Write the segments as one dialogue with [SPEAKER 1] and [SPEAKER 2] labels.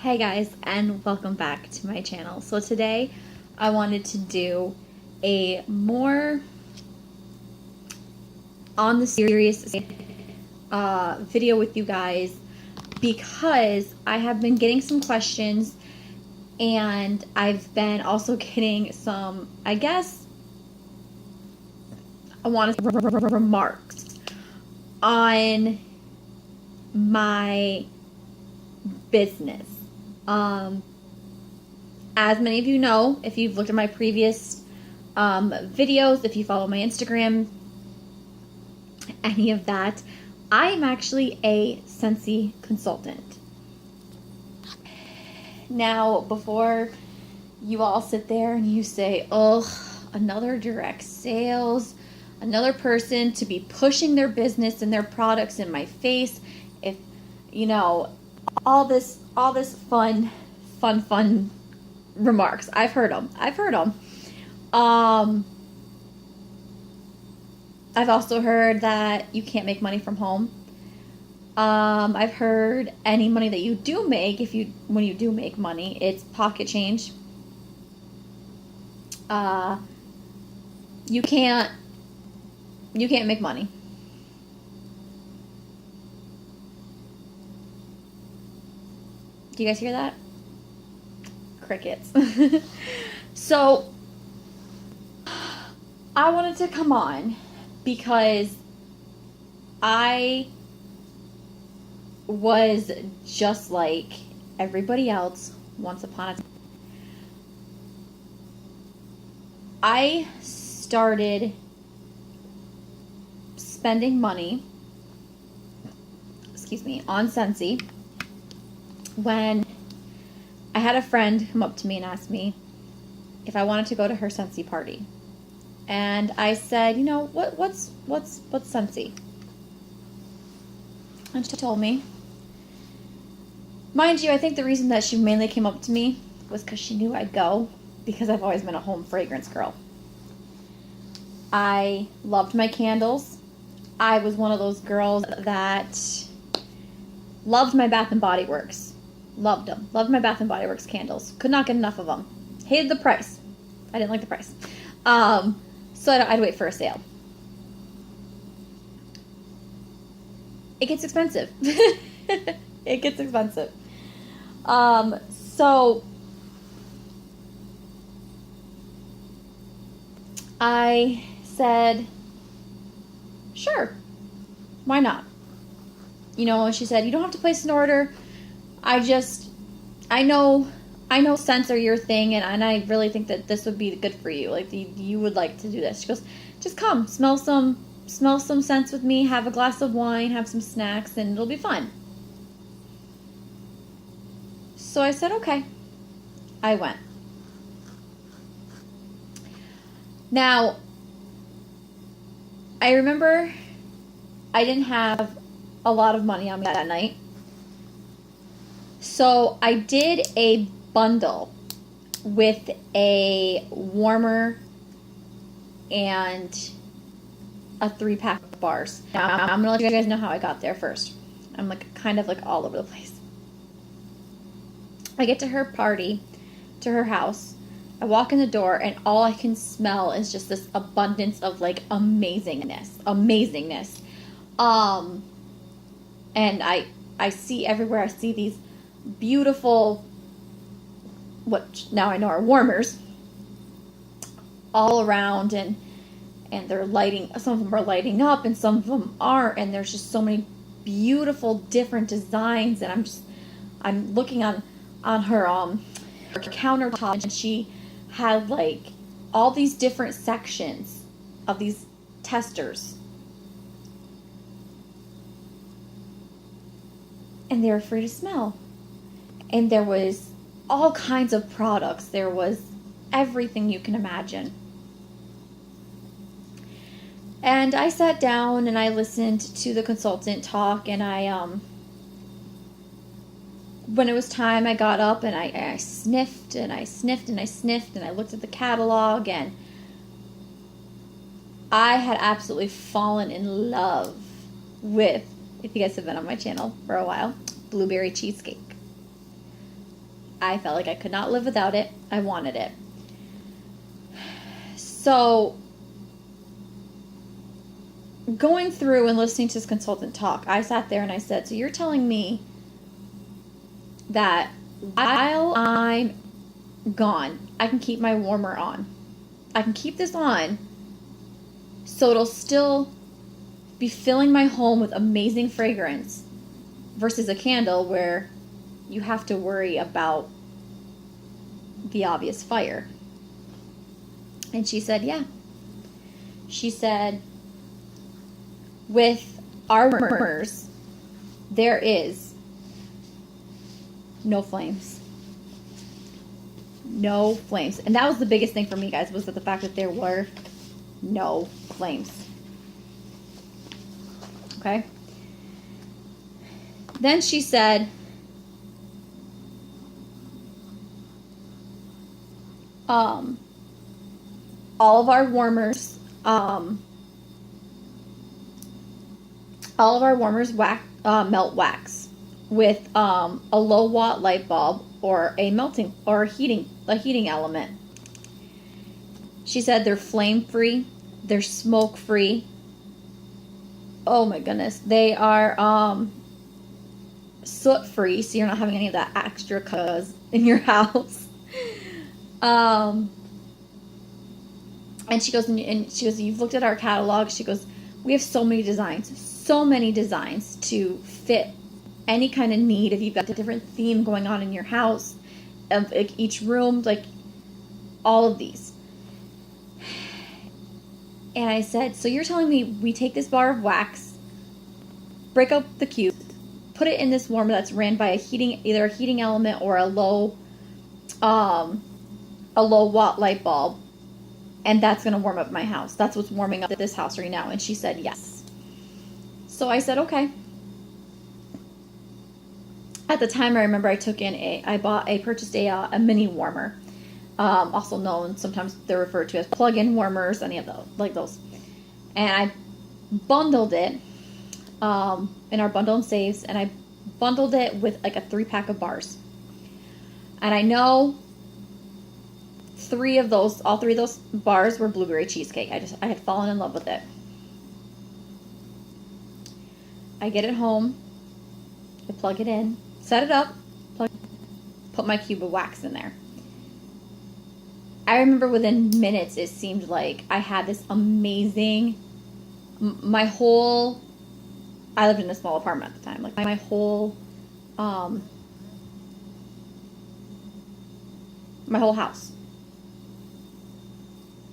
[SPEAKER 1] Hey guys, and welcome back to my channel. So today I wanted to do a more on the serious video with you guys because I have been getting some questions and I've been also getting some, I guess, I want to say remarks on my business. As many of you know, if you've looked at my previous videos, if you follow my Instagram, any of that, I am actually a Scentsy consultant. Now, before you all sit there and you say, "Ugh, another direct sales, another person to be pushing their business and their products in my face," if you know, all this fun remarks. I've heard them. I've also heard that you can't make money from home. I've heard any money that you do make, when you do make money, it's pocket change. You can't make money. Do you guys hear that? Crickets. So I wanted to come on because I was just like everybody else once upon a time. I started spending money, on Scentsy when I had a friend come up to me and ask me if I wanted to go to her Scentsy party. And I said, what's Scentsy? And she told me. Mind you, I think the reason that she mainly came up to me was because she knew I'd go, because I've always been a home fragrance girl. I loved my candles. I was one of those girls that loved my Bath & Body Works. Loved them. Loved my Bath & Body Works candles. Could not get enough of them. Hated the price. I didn't like the price. So I'd wait for a sale. It gets expensive. It gets expensive. So I said, sure, why not? And she said, you don't have to place an order. I know scents are your thing, and I really think that this would be good for you. Like, you would like to do this. She goes, just come, smell some scents with me, have a glass of wine, have some snacks, and it'll be fun. So I said, okay. I went. Now, I remember I didn't have a lot of money on me that night. So I did a bundle with a warmer and a 3-pack of bars. Now, I'm going to let you guys know how I got there first. I'm kind of all over the place. I get to her party, to her house. I walk in the door, and all I can smell is just this abundance of amazingness. And I see everywhere. I see these beautiful, what now I know are warmers, all around, and they're lighting. Some of them are lighting up, and some of them aren't. And there's just so many beautiful different designs. And I'm looking on her countertop, and she had all these different sections of these testers. And they were free to smell. And there was all kinds of products. There was everything you can imagine. And I sat down and I listened to the consultant talk, and when it was time, I got up and I sniffed and I sniffed and I sniffed, and I looked at the catalog, and I had absolutely fallen in love with, if you guys have been on my channel for a while, blueberry cheesecake. I felt like I could not live without it. I wanted it. So, going through and listening to this consultant talk, I sat there and I said, so you're telling me that while I'm gone, I can keep my warmer on. I can keep this on so it'll still be filling my home with amazing fragrance versus a candle where you have to worry about the obvious fire. And she said, yeah. She said, with our warmers, there is no flames. No flames. And that was the biggest thing for me, guys, was that the fact that there were no flames. Okay? Then she said, all of our warmers, melt wax with a low watt light bulb or a heating element. She said they're flame free, they're smoke free. Oh my goodness, they are soot free, so you're not having any of that extra cuz in your house. And she goes, you've looked at our catalog. She goes, we have so many designs to fit any kind of need. If you've got a different theme going on in your house, of like each room, like all of these. And I said, so you're telling me we take this bar of wax, break up the cube, put it in this warmer that's ran by either a heating element or a low watt light bulb, and that's going to warm up my house. That's what's warming up this house right now. And she said yes. So I said, okay. At the time, I remember I purchased a mini warmer, also known, sometimes they're referred to as plug-in warmers, any of those, like those. And I bundled it in our bundle and saves, and I bundled it with like a 3-pack of bars. And I know all three of those bars were blueberry cheesecake. I had fallen in love with it. I get it home, I plug it in, set it up, put my cube of wax in there. I remember within minutes, it seemed like I had this amazing, I lived in a small apartment at the time, like my whole house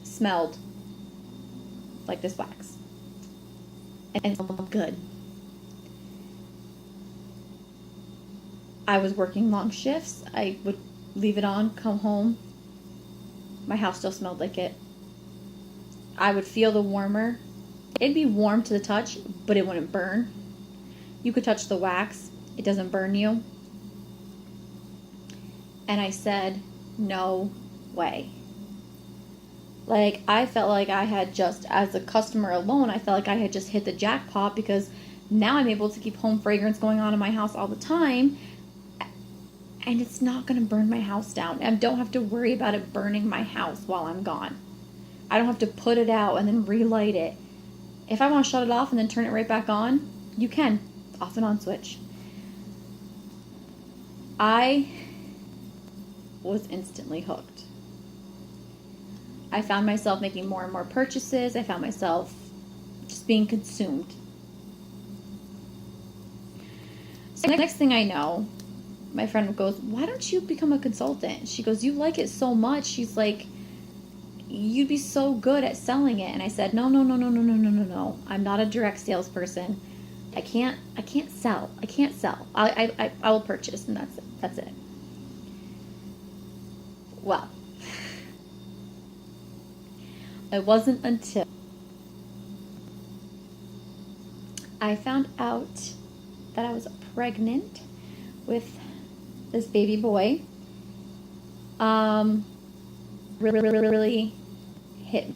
[SPEAKER 1] smelled like this wax. And it smelled good. I was working long shifts. I would leave it on, come home. My house still smelled like it. I would feel the warmer. It'd be warm to the touch, but it wouldn't burn. You could touch the wax. It doesn't burn you. And I said, no way. Like, I felt like I had just, as a customer alone, I felt like I had just hit the jackpot, because now I'm able to keep home fragrance going on in my house all the time. And it's not going to burn my house down. I don't have to worry about it burning my house while I'm gone. I don't have to put it out and then relight it. If I want to shut it off and then turn it right back on, you can. Off and on switch. I was instantly hooked. I found myself making more and more purchases. I found myself just being consumed. So the next thing I know, my friend goes, why don't you become a consultant? She goes, you like it so much. She's like, you'd be so good at selling it. And I said, no. I'm not a direct salesperson. I can't sell. I will purchase, and that's it. Well, it wasn't until I found out that I was pregnant with this baby boy, really hit me.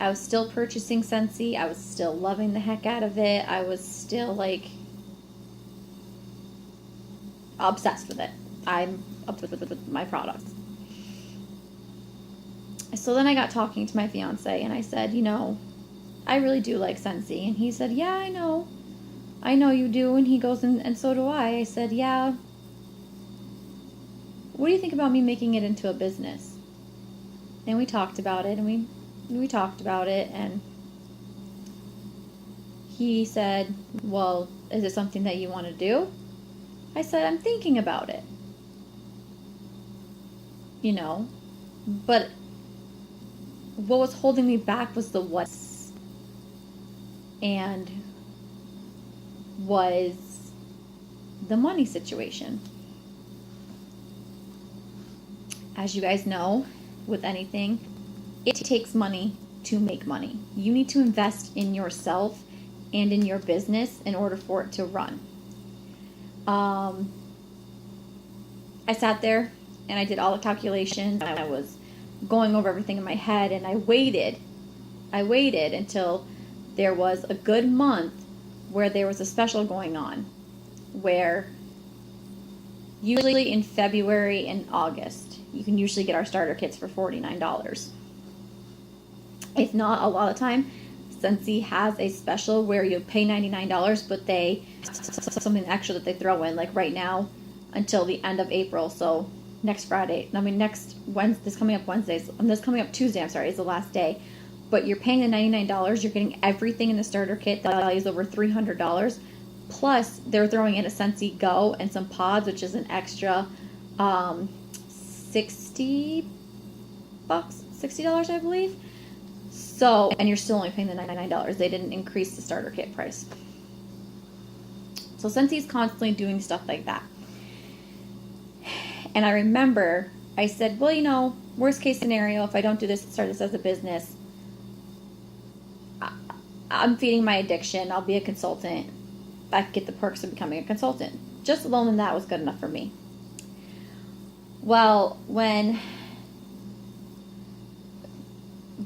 [SPEAKER 1] I was still purchasing Scentsy. I was still loving the heck out of it. I was still like obsessed with it. I'm up with my products. So then I got talking to my fiance and I said, I really do like Scentsy. And he said, yeah, I know you do. And he goes, and so do I. I said, yeah. What do you think about me making it into a business? And we talked about it, and we talked about it, and he said, well, is it something that you want to do? I said, I'm thinking about it. But what was holding me back was the what, and was the money situation. As you guys know, with anything, it takes money to make money. You need to invest in yourself and in your business in order for it to run. I sat there and I did all the calculations, and I was going over everything in my head, and I waited until there was a good month where there was a special going on, where usually in February and August, you can usually get our starter kits for $49. If not, a lot of time, Scentsy has a special where you pay $99, but they something extra that they throw in, like right now until the end of April. So next Wednesday, this coming up Tuesday, is the last day. But you're paying the $99, you're getting everything in the starter kit that values over $300. Plus, they're throwing in a Scentsy Go and some pods, which is an extra $60, I believe. So, and you're still only paying the $99. They didn't increase the starter kit price. So Scentsy's constantly doing stuff like that. And I remember I said, well, worst case scenario, if I don't do this and start this as a business, I'm feeding my addiction. I'll be a consultant. I could get the perks of becoming a consultant. Just alone in that was good enough for me. Well, when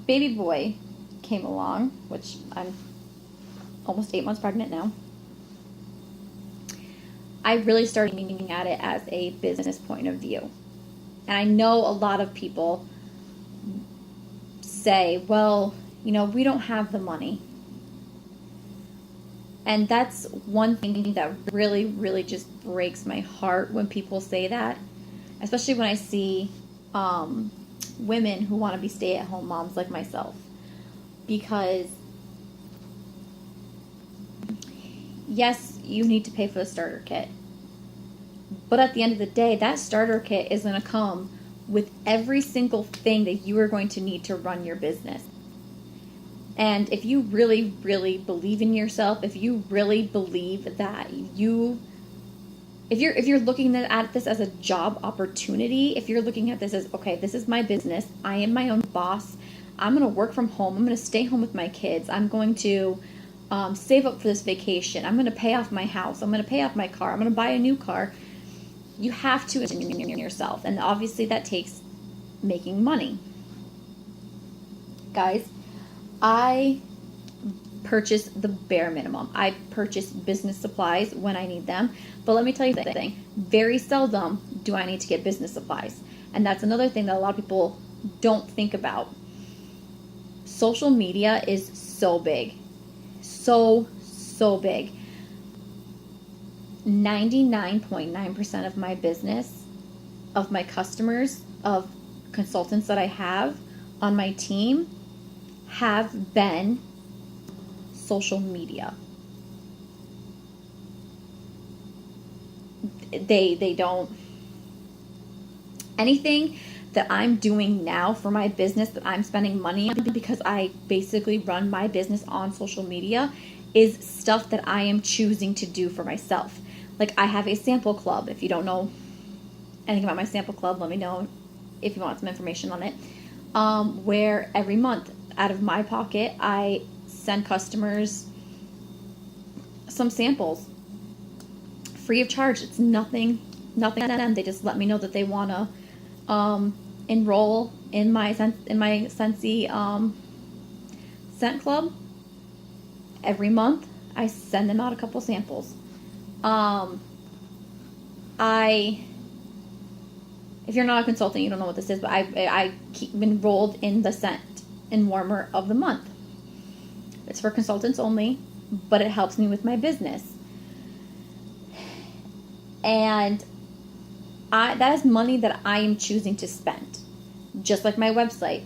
[SPEAKER 1] baby boy came along, which I'm almost 8 months pregnant now, I really started looking at it as a business point of view. And I know a lot of people say, well, we don't have the money. And that's one thing that really, really just breaks my heart when people say that, especially when I see women who want to be stay-at-home moms like myself. Because, yes, you need to pay for the starter kit. But at the end of the day, that starter kit is going to come with every single thing that you are going to need to run your business. And if you really, really believe in yourself, if you really believe that if you're looking at this as a job opportunity, if you're looking at this as, okay, this is my business, I am my own boss, I'm going to work from home, I'm going to stay home with my kids, I'm going to save up for this vacation, I'm going to pay off my house, I'm going to pay off my car, I'm going to buy a new car, you have to invest in yourself. And obviously that takes making money. Guys, I purchase the bare minimum. I purchase business supplies when I need them. But let me tell you something. Very seldom do I need to get business supplies. And that's another thing that a lot of people don't think about. Social media is so big. So big. 99.9% of my business, of my customers, of consultants that I have on my team have been social media. They don't, anything that I'm doing now for my business that I'm spending money on, because I basically run my business on social media, is stuff that I am choosing to do for myself. Like, I have a sample club. If you don't know anything about my sample club, let me know if you want some information on it. Where every month, out of my pocket, I send customers some samples free of charge. It's nothing to them. They just let me know that they want to enroll in my Scentsy scent club. Every month I send them out a couple samples. I If you're not a consultant, you don't know what this is, but I keep enrolled in the Scent and Warmer of the Month. It's for consultants only, but it helps me with my business. And that is money that I am choosing to spend. Just like my website.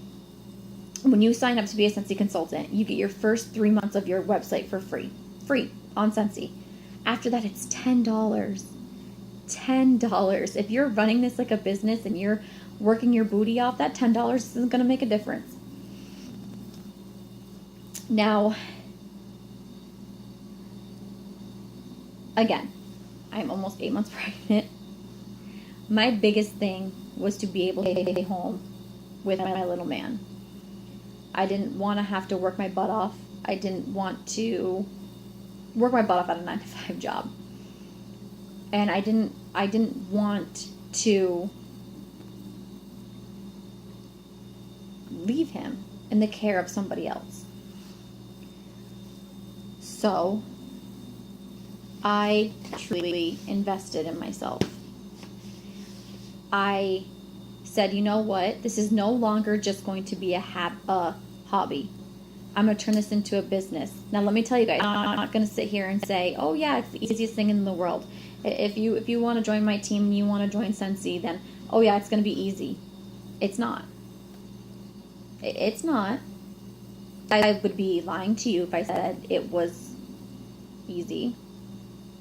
[SPEAKER 1] When you sign up to be a Scentsy consultant, you get your first 3 months of your website for free. Free on Scentsy. After that, it's $10. $10. If you're running this like a business and you're working your booty off, that $10 isn't going to make a difference. Now, again, I'm almost 8 months pregnant. My biggest thing was to be able to stay home with my little man. I didn't want to have to work my butt off. I didn't want to work my butt off at a 9-to-5 job. And I didn't want to leave him in the care of somebody else. So I truly invested in myself. I said, you know what? This is no longer just going to be a hobby. I'm going to turn this into a business. Now, let me tell you guys, I'm not going to sit here and say, oh, yeah, it's the easiest thing in the world. If you want to join my team and you want to join Scentsy, then, oh, yeah, it's going to be easy. It's not. It's not. I would be lying to you if I said it was easy.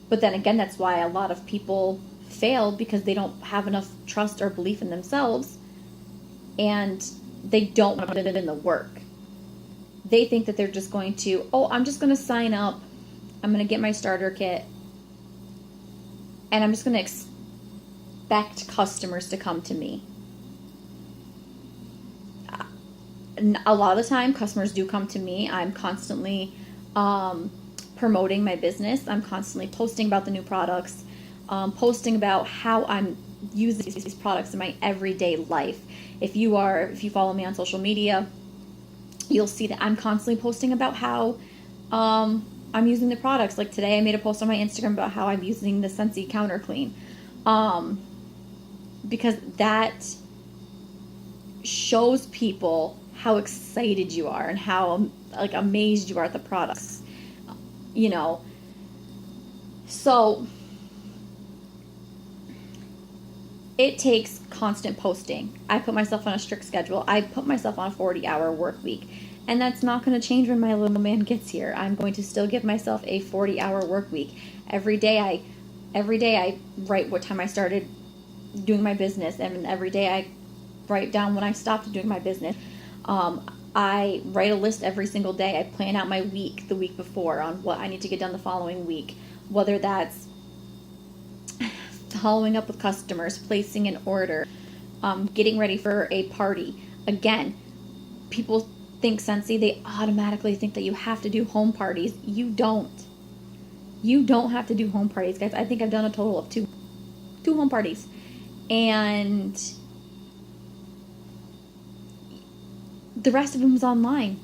[SPEAKER 1] But then again, that's why a lot of people fail, because they don't have enough trust or belief in themselves, and they don't want to put in the work. They think that they're just going to, I'm just going to sign up, I'm going to get my starter kit, and I'm just going to expect customers to come to me. A lot of the time, customers do come to me. I'm constantly promoting my business. I'm constantly posting about the new products, posting about how I'm using these products in my everyday life. If you follow me on social media, you'll see that I'm constantly posting about how I'm using the products. Like today, I made a post on my Instagram about how I'm using the Scentsy Counter Clean, because that shows people how excited you are and how amazed you are at the products. So it takes constant posting. I put myself on a strict schedule. I put myself on a 40-hour work week. And that's not going to change when my little man gets here. I'm going to still give myself a 40-hour work week. Every day I write what time I started doing my business, and every day I write down when I stopped doing my business. I write a list every single day. I plan out my week the week before on what I need to get done the following week, whether that's following up with customers, placing an order, getting ready for a party. Again, people think Scentsy, they automatically think that you have to do home parties. You don't. You don't have to do home parties, guys. I think I've done a total of two home parties. And the rest of them was online.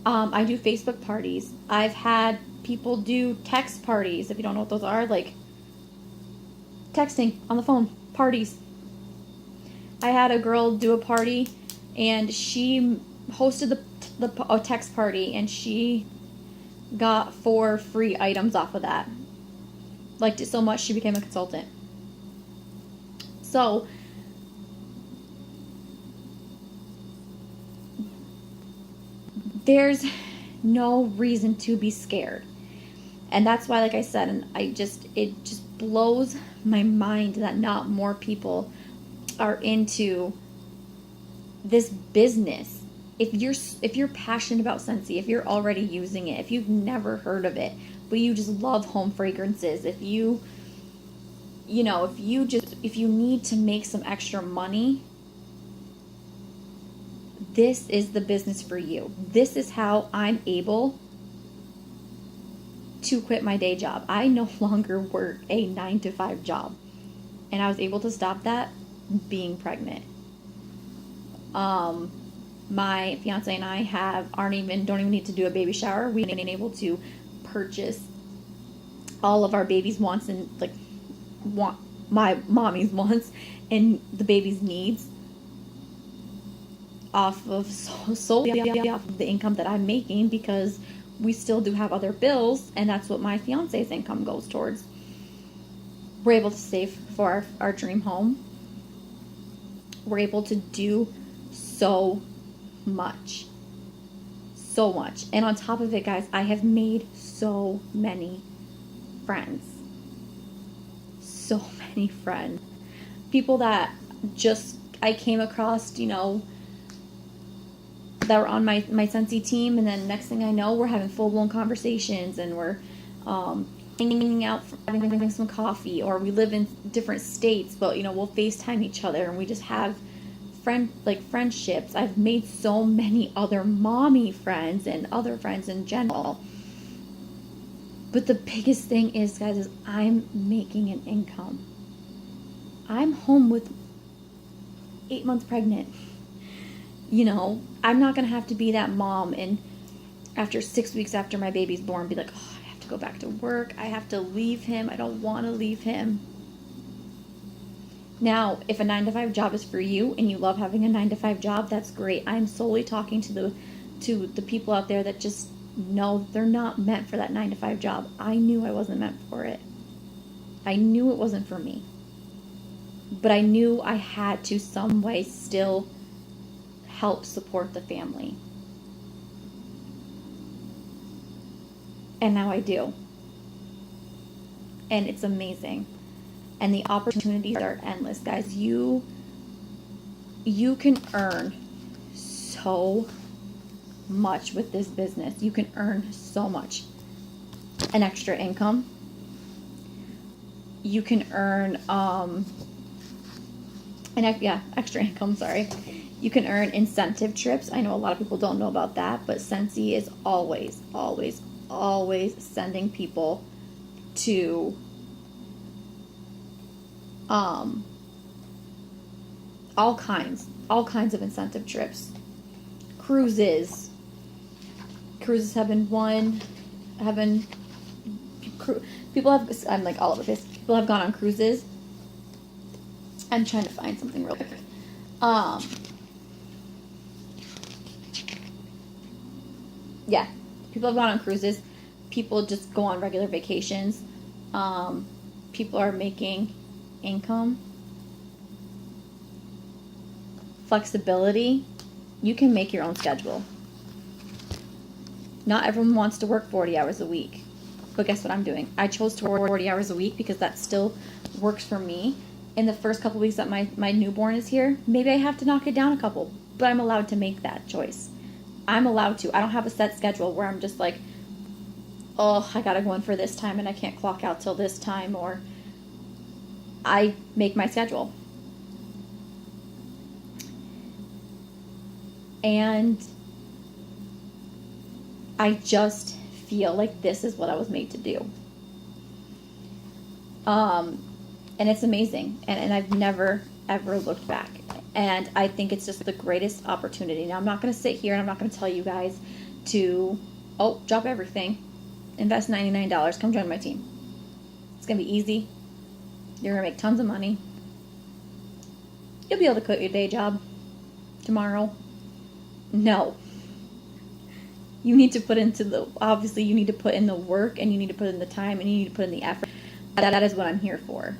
[SPEAKER 1] I do Facebook parties. I've had people do text parties. If you don't know what those are, like texting on the phone parties. I had a girl do a party, and she hosted a text party, and she got 4 free items off of that. Liked it so much, she became a consultant. So there's no reason to be scared. And that's why, like I said, and it just blows my mind that not more people are into this business. If you're passionate about Scentsy, if you're already using it, if you've never heard of it, but you just love home fragrances, if you need to make some extra money, this is the business for you. This is how I'm able to quit my day job. I no longer work a 9-to-5 job, and I was able to stop that being pregnant. My fiance and I don't even need to do a baby shower. We've been able to purchase all of our baby's wants and my mommy's wants and the baby's needs off of solely off of the income that I'm making, because we still do have other bills, and that's what my fiance's income goes towards. We're able to save for our dream home. We're able to do so much. So much. And on top of it, guys, I have made so many friends. So many friends. People that just I came across, you know, that were on my Scentsy team, and then next thing I know, we're having full-blown conversations, and we're hanging out, having some coffee, or we live in different states, but, you know, we'll FaceTime each other, and we just have friendships. I've made so many other mommy friends and other friends in general. But the biggest thing is, guys, is I'm making an income. I'm home with 8 months pregnant. You know, I'm not going to have to be that mom and after 6 weeks after my baby's born be like, oh, I have to go back to work. I have to leave him. I don't want to leave him. Now, if a 9-to-5 job is for you and you love having a 9-to-5 job, that's great. I'm solely talking to the people out there that just know they're not meant for that 9-to-5 job. I knew I wasn't meant for it. I knew it wasn't for me. But I knew I had to some way still help support the family. And now I do. And it's amazing. And the opportunities are endless, guys. You can earn so much with this business. You can earn so much. An extra income. You can earn extra income, sorry. You can earn incentive trips. I know a lot of people don't know about that, but Scentsy is always, always, always sending people to all kinds of incentive trips. Cruises have been people have, I'm like all over this. People have gone on cruises. I'm trying to find something real quick. Yeah, people have gone on cruises. People just go on regular vacations. People are making income. Flexibility. You can make your own schedule. Not everyone wants to work 40 hours a week. But guess what I'm doing? I chose to work 40 hours a week because that still works for me. In the first couple weeks that my newborn is here, maybe I have to knock it down a couple, but I'm allowed to make that choice. I'm allowed to. I don't have a set schedule where I'm just like, oh, I gotta go in for this time and I can't clock out till this time, or I make my schedule. And I just feel like this is what I was made to do. And it's amazing. And I've never, ever looked back. And I think it's just the greatest opportunity. Now, I'm not going to sit here and I'm not going to tell you guys to, drop everything, invest $99, come join my team. It's going to be easy. You're going to make tons of money. You'll be able to quit your day job tomorrow. No. You need to put into obviously you need to put in the work, and you need to put in the time, and you need to put in the effort. That is what I'm here for.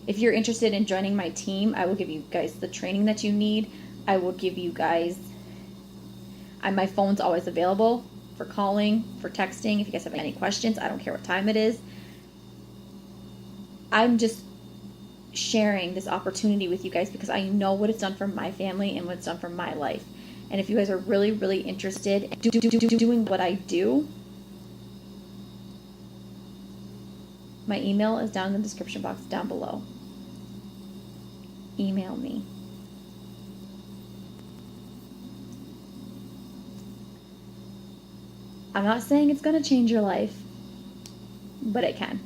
[SPEAKER 1] If you're interested in joining my team, I will give you guys the training that you need. I will give you guys, my phone's always available for calling, for texting. If you guys have any questions, I don't care what time it is. I'm just sharing this opportunity with you guys because I know what it's done for my family and what it's done for my life. And if you guys are really, really interested in doing what I do, my email is down in the description box down below. Email me. I'm not saying it's going to change your life, but it can.